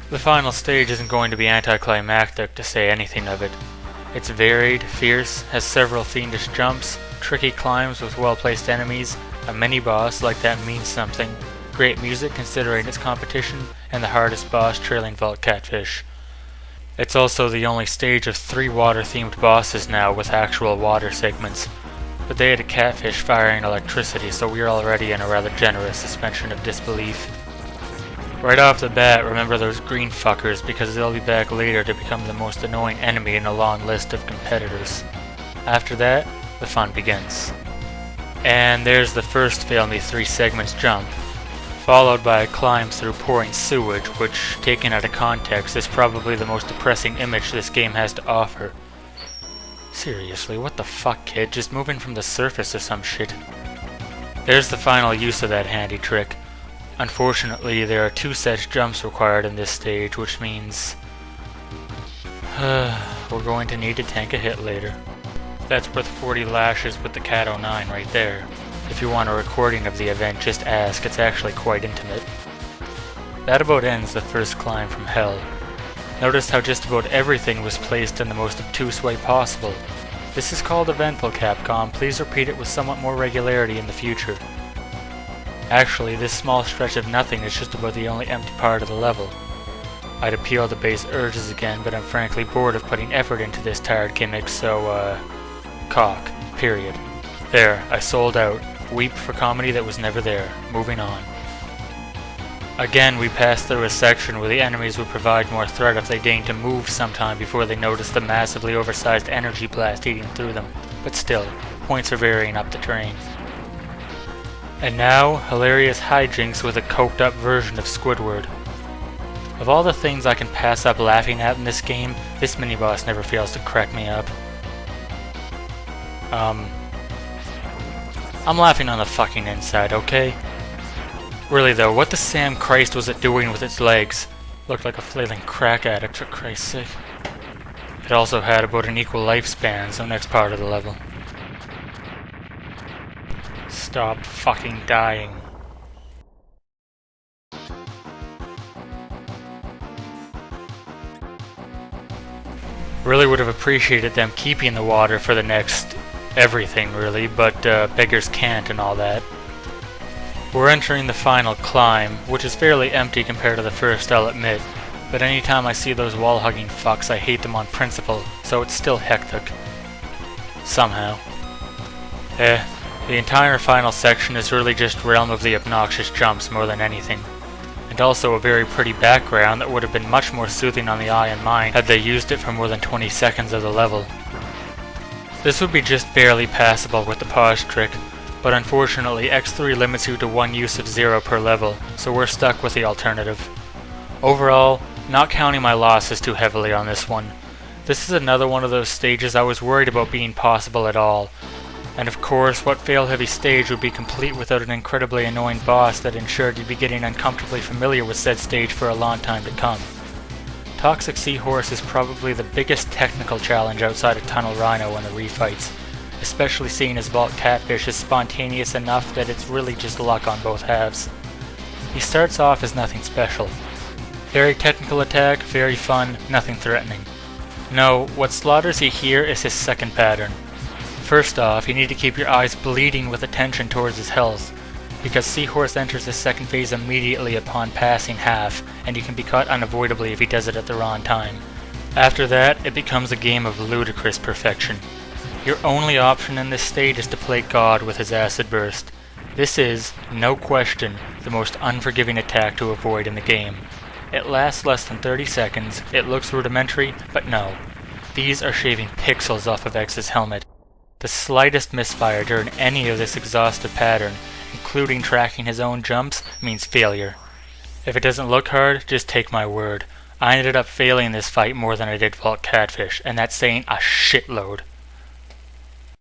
The final stage isn't going to be anticlimactic to say anything of it. It's varied, fierce, has several fiendish jumps, tricky climbs with well-placed enemies, a mini-boss like that means something, great music considering its competition, and the hardest boss trailing Vault Catfish. It's also the only stage of 3 water-themed bosses now with actual water segments, but they had a catfish firing electricity, so we're already in a rather generous suspension of disbelief. Right off the bat, remember those green fuckers because they'll be back later to become the most annoying enemy in a long list of competitors. After that, the fun begins. And there's the first Fail Me 3 segments jump, followed by a climb through pouring sewage, which, taken out of context, is probably the most depressing image this game has to offer. Seriously, what the fuck, kid? Just moving from the surface or some shit. There's the final use of that handy trick. Unfortunately, there are 2 such jumps required in this stage, which means we're going to need to tank a hit later. That's worth 40 lashes with the Cat 09 right there. If you want a recording of the event, just ask, it's actually quite intimate. That about ends the first climb from hell. Notice how just about everything was placed in the most obtuse way possible. This is called eventful, Capcom. Please repeat it with somewhat more regularity in the future. Actually, this small stretch of nothing is just about the only empty part of the level. I'd appeal to base urges again, but I'm frankly bored of putting effort into this tired gimmick, so, cock. Period. There, I sold out. Weep for comedy that was never there. Moving on. Again, we passed through a section where the enemies would provide more threat if they deigned to move sometime before they noticed the massively oversized energy blast eating through them. But still, points are varying up the terrain. And now, hilarious hijinks with a coked up version of Squidward. Of all the things I can pass up laughing at in this game, this mini-boss never fails to crack me up. I'm laughing on the fucking inside, okay? Really though, what the Sam Christ was it doing with its legs? Looked like a flailing crack addict, for Christ's sake. It also had about an equal lifespan, so next part of the level. Stop fucking dying. Really would have appreciated them keeping the water for the next everything, really, but beggars can't and all that. We're entering the final climb, which is fairly empty compared to the first, I'll admit, but anytime I see those wall-hugging fucks, I hate them on principle, so it's still hectic. Somehow. The entire final section is really just realm of the obnoxious jumps more than anything. And also a very pretty background that would have been much more soothing on the eye and mind had they used it for more than 20 seconds of the level. This would be just barely passable with the pause trick, but unfortunately X3 limits you to 1 use of 0 per level, so we're stuck with the alternative. Overall, not counting my losses too heavily on this one. This is another one of those stages I was worried about being possible at all. And of course, what fail-heavy stage would be complete without an incredibly annoying boss that ensured you'd be getting uncomfortably familiar with said stage for a long time to come. Toxic Seahorse is probably the biggest technical challenge outside of Tunnel Rhino in the refights, especially seeing as Vault Catfish is spontaneous enough that it's really just luck on both halves. He starts off as nothing special. Very technical attack, very fun, nothing threatening. No, what slaughters you here is his second pattern. First off, you need to keep your eyes bleeding with attention towards his health, because Seahorse enters his second phase immediately upon passing half, and you can be caught unavoidably if he does it at the wrong time. After that, it becomes a game of ludicrous perfection. Your only option in this stage is to play God with his acid burst. This is, no question, the most unforgiving attack to avoid in the game. It lasts less than 30 seconds, it looks rudimentary, but no. These are shaving pixels off of X's helmet. The slightest misfire during any of this exhaustive pattern, including tracking his own jumps, means failure. If it doesn't look hard, just take my word. I ended up failing this fight more than I did Vault Catfish, and that's saying a shitload.